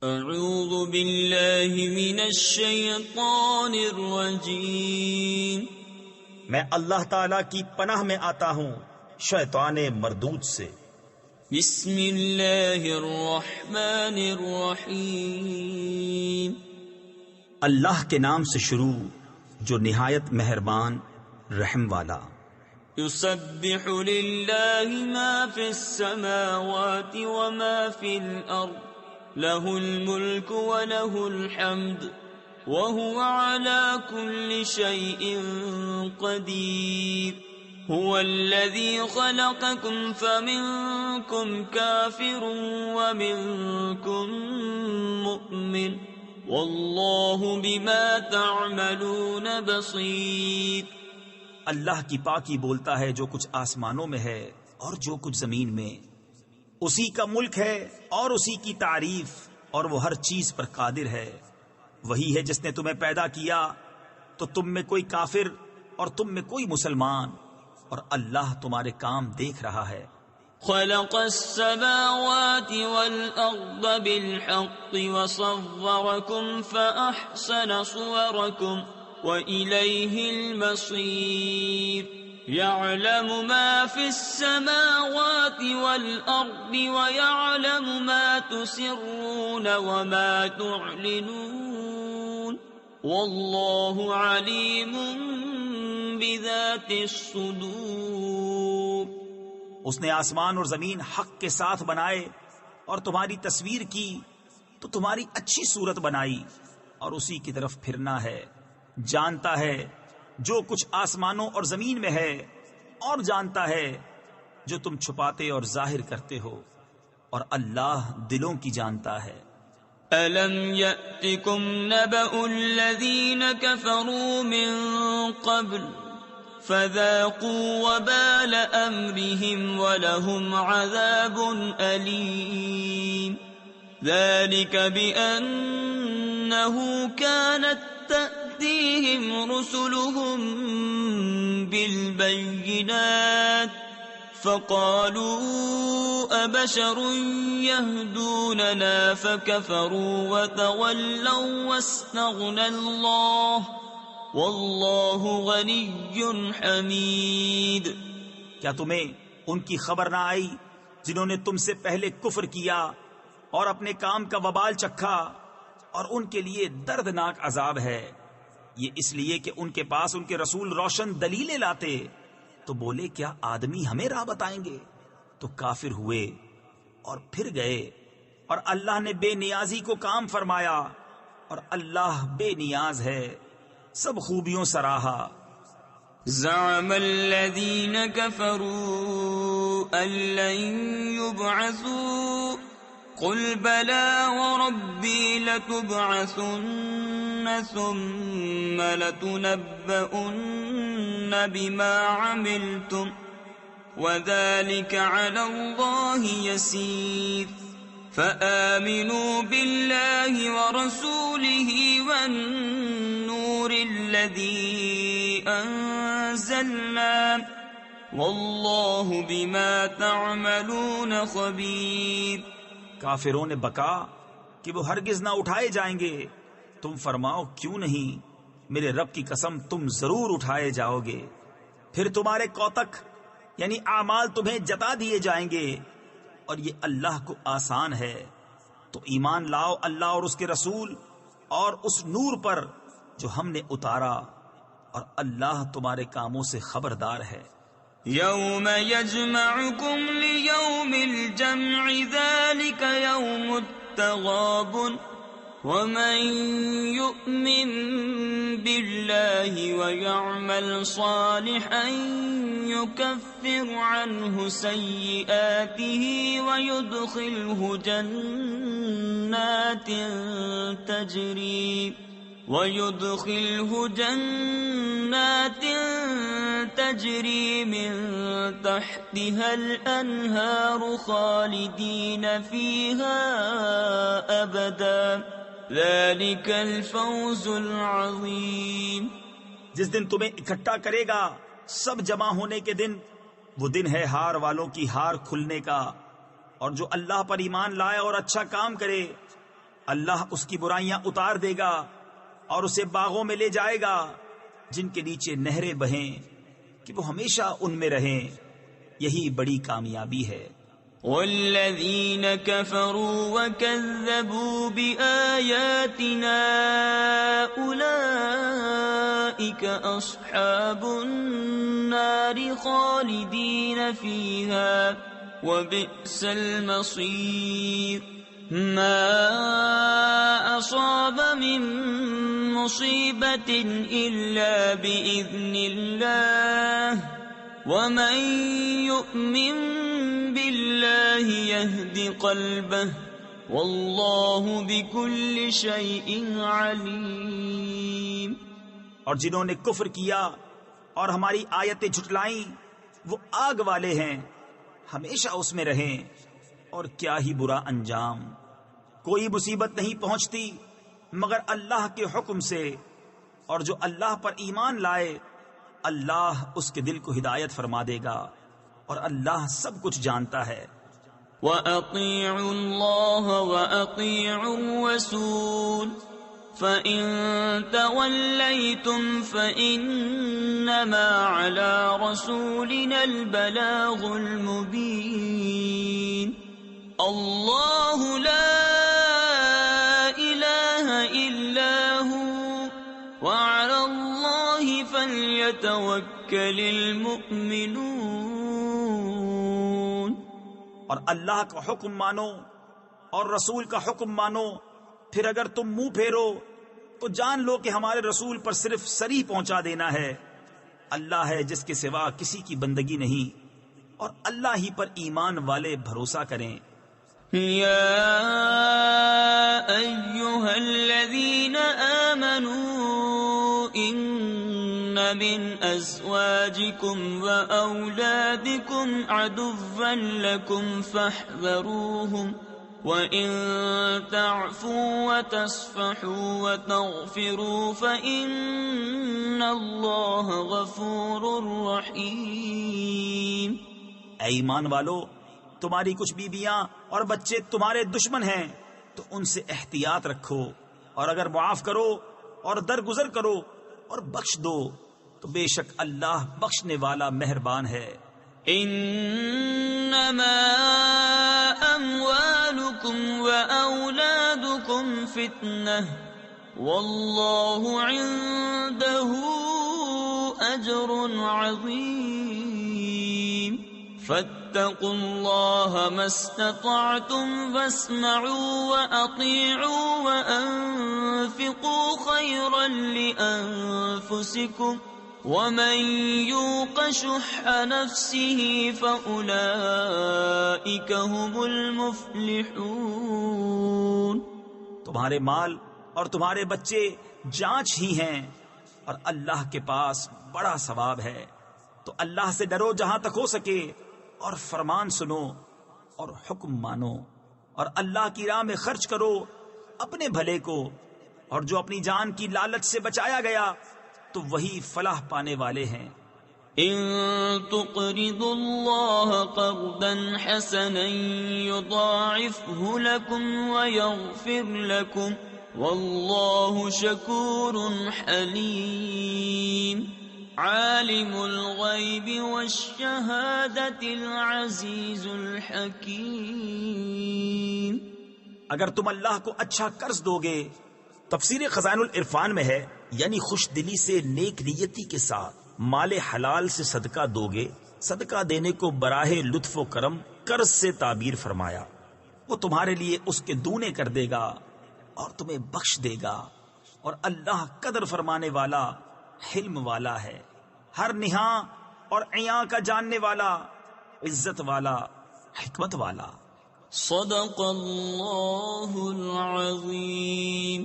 اعوذ باللہ من الشیطان الرجیم، میں اللہ تعالی کی پناہ میں آتا ہوں شیطان مردود سے۔ بسم اللہ الرحمن الرحیم، اللہ کے نام سے شروع جو نہایت مہربان رحم والا۔ یسبح للہ ما فی السماوات وما فی الارض، لہ الملک ولہ الحمد وهو على كل شيء قدير، هو الذي خلقكم فمنكم كافر ومنكم مؤمن والله بما تعملون بصير۔ اللہ کی پاکی بولتا ہے جو کچھ آسمانوں میں ہے اور جو کچھ زمین میں، اسی کا ملک ہے اور اسی کی تعریف، اور وہ ہر چیز پر قادر ہے۔ وہی ہے جس نے تمہیں پیدا کیا تو تم میں کوئی کافر اور تم میں کوئی مسلمان، اور اللہ تمہارے کام دیکھ رہا ہے۔ خلق السماوات والأرض بالحق وصوركم فأحسن صوركم وإليه المصير، يعلم ما في السماوات والأرض ويعلم ما تسرون وما تعلنون والله عليم بذات الصدور۔ اس نے آسمان اور زمین حق کے ساتھ بنائے اور تمہاری تصویر کی تو تمہاری اچھی صورت بنائی، اور اسی کی طرف پھرنا ہے۔ جانتا ہے جو کچھ آسمانوں اور زمین میں ہے، اور جانتا ہے جو تم چھپاتے اور ظاہر کرتے ہو، اور اللہ دلوں کی جانتا ہے۔ أَلَمْ يَأْتِكُمْ نَبَأُ الَّذِينَ كَفَرُوا مِنْ قَبْلُ فَذَاقُوا وَبَالَ أَمْرِهِمْ وَلَهُمْ عَذَابٌ أَلِيمٌ، ذَلِكَ بِأَنَّهُ كَانَتْ تَأْتِيهِمْ رُسُلُهُم بِالْبَيِّنَاتِ فَقَالُوا أَبَشَرٌ يَهْدُونَنَا فَكَفَرُوا وَتَوَلَّوْا وَاسْتَغْنَى اللَّهُ وَاللَّهُ غَنِيٌّ حَمِيدٌ۔ کیا تمہیں ان کی خبر نہ آئی جنہوں نے تم سے پہلے کفر کیا اور اپنے کام کا وبال چکھا، اور ان کے لیے دردناک عذاب ہے؟ یہ اس لیے کہ ان کے پاس ان کے رسول روشن دلیلیں لاتے، تو بولے کیا آدمی ہمیں راہ بتائیں گے؟ تو کافر ہوئے اور پھر گئے، اور اللہ نے بے نیازی کو کام فرمایا، اور اللہ بے نیاز ہے، سب خوبیوں سراہا۔ زعم الذين كفروا أن لن يبعثوا قل بلى وربي لتبعثن ثم لتنبؤن بما عملتم وذلك على الله يسير، فآمنوا بالله ورسوله والنور الذي أنزلنا والله بما تعملون خبير۔ کافروں نے بکا کہ وہ ہرگز نہ اٹھائے جائیں گے۔ تم فرماؤ کیوں نہیں، میرے رب کی قسم تم ضرور اٹھائے جاؤ گے، پھر تمہارے کوتک یعنی اعمال تمہیں جتا دیے جائیں گے، اور یہ اللہ کو آسان ہے۔ تو ایمان لاؤ اللہ اور اس کے رسول اور اس نور پر جو ہم نے اتارا، اور اللہ تمہارے کاموں سے خبردار ہے۔ یوم یجمعکم لیوم الجمع ذلک یوم التغابن، ومن یؤمن باللہ ویعمل صالحا یکفر عنہ سیئاته ويدخله جنات تجری من تحتها الانہار خالدین فیہا ابدا، ذلك الفوز العظیم۔ جس دن تمہیں اکٹھا کرے گا سب جمع ہونے کے دن، وہ دن ہے ہار والوں کی ہار کھلنے کا، اور جو اللہ پر ایمان لائے اور اچھا کام کرے اللہ اس کی برائیاں اتار دے گا اور اسے باغوں میں لے جائے گا جن کے نیچے نہریں بہیں کہ وہ ہمیشہ ان میں رہیں. یہی بڑی کامیابی ہے. والذین کفروا وکذبوا بآیاتنا اولئک اصحاب النار خالدین فیہا وبئس المصیر. ما اصاب من مصیبت الا باذن اللہ ومن یؤمن باللہ یہد قلبہ واللہ بکل شیء علیم. اور جنہوں نے کفر کیا اور ہماری آیتیں جھٹلائیں وہ آگ والے ہیں، ہمیشہ اس میں رہیں، اور کیا ہی برا انجام. کوئی مصیبت نہیں پہنچتی مگر اللہ کے حکم سے، اور جو اللہ پر ایمان لائے اللہ اس کے دل کو ہدایت فرما دے گا، اور اللہ سب کچھ جانتا ہے. وَأَطِيعُوا اللَّهَ وَأَطِيعُوا الرَّسُولَ فَإِن تَوَلَّيْتُمْ فَإِنَّمَا عَلَى رَسُولِنَا الْبَلَاغُ الْمُبِينُ. اللہ لا الہ الا هو وعلى اللہ فلیتوکل المؤمنون. اور اللہ کا حکم مانو اور رسول کا حکم مانو، پھر اگر تم منہ پھیرو تو جان لو کہ ہمارے رسول پر صرف سری پہنچا دینا ہے. اللہ ہے جس کے سوا کسی کی بندگی نہیں، اور اللہ ہی پر ایمان والے بھروسہ کریں. یا ایہا الذین آمنوا ان من ازواجکم واولادکم عدوا لکم فاحذروہم وَإِن تَعْفُوا وَتَصْفَحُوا وَتَغْفِرُوا فَإِنَّ اللَّهَ غَفُورٌ رَحِيمٌ. اے ایمان والو، تمہاری کچھ بیویاں اور بچے تمہارے دشمن ہیں تو ان سے احتیاط رکھو، اور اگر معاف کرو اور درگزر کرو اور بخش دو تو بے شک اللہ بخشنے والا مہربان ہے. انما اموالکم واولادکم فتنہ واللہ عنده اجر عظیم. فاتقوا اللہ ما استطعتم واسمعوا واطیعوا وانفقوا خیرا لانفسکم ومن یوق شح نفسه فاولئک هم المفلحون. تمہارے مال اور تمہارے بچے جانچ ہی ہیں، اور اللہ کے پاس بڑا ثواب ہے. تو اللہ سے ڈرو جہاں تک ہو سکے، اور فرمان سنو اور حکم مانو، اور اللہ کی راہ میں خرچ کرو اپنے بھلے کو، اور جو اپنی جان کی لالچ سے بچایا گیا تو وہی فلاح پانے والے ہیں. ان تقرضوا اللہ قرضا حسنا یضاعفه لکم ویغفر لکم واللہ شکور حلیم. عالم الغیب والشہادۃ العزیز الحکیم. اگر تم اللہ کو اچھا قرض دو گے، تفسیر خزائن العرفان میں ہے، یعنی خوش دلی سے نیک نیتی کے ساتھ مال حلال سے صدقہ دو گے. صدقہ دینے کو براہ لطف و کرم قرض سے تعبیر فرمایا. وہ تمہارے لیے اس کے دونے کر دے گا اور تمہیں بخش دے گا، اور اللہ قدر فرمانے والا حلم والا ہے، ہر نہاں اور عیاں کا جاننے والا، عزت والا، حکمت والا. صدق اللہ العظیم.